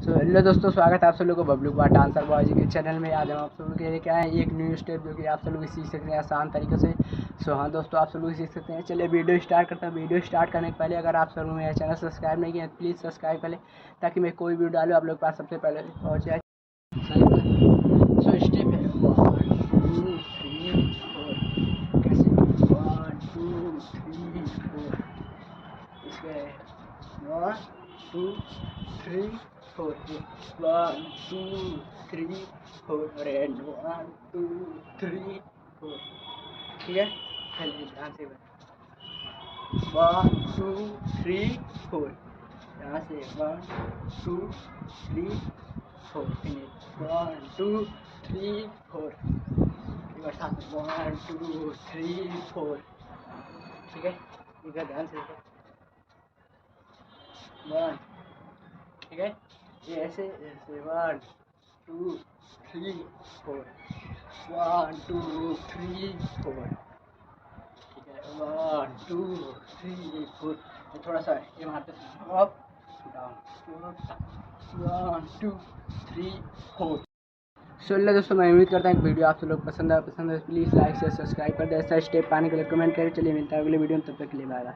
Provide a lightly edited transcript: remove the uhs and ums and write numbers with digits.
Hello दोस्तों, स्वागत है आप सब लोगों को बबलू बाटा डांसर बॉय जी के चैनल में। आज हम आप सब लोग के लिए क्या है एक न्यू स्टेप जो कि आप सब लोग सीख सकते हैं आसान तरीके से। हाँ दोस्तों, आप सब लोग सीख सकते हैं। चलिए वीडियो स्टार्ट करते हैं। वीडियो स्टार्ट करने के पहले अगर आप सब लोग मेरा चैनल सब्सक्राइब नहीं किया तो प्लीज़ सब्सक्राइब कर लें, ताकि मैं कोई वीडियो डालूँ आप लोग के पास सबसे पहले पहुँच जाए। सो स्टेप है 1 2 3 4। कैसे 1 2 3 4। इसके 1 2 3 4 1 2 3 4 and 1 2 3 4। ठीक है, चलिए ध्यान से 1 2 3 4। यहाँ से 1 2 3 4 फिनिश 1 2 3 4। एक बार साथ में 1 2 3 4। ठीक है, एक बार ध्यान से 1। ठीक है, ये ऐसे ऐसे 1 2 3 4 1 2 3 4। ठीक है, 1 2 3 4। थोड़ा सा ये मारते अप डाउन 1 2 3 4। चलिए दोस्तों, मैं उम्मीद करता हूँ कि वीडियो आप सब लोग पसंद है। प्लीज़ लाइक से सब्सक्राइब कर दे। ऐसा स्टेप पाने के लिए कमेंट करें। चलिए मिलता है अगले वीडियो में, तब तक के लिए बाय बाय।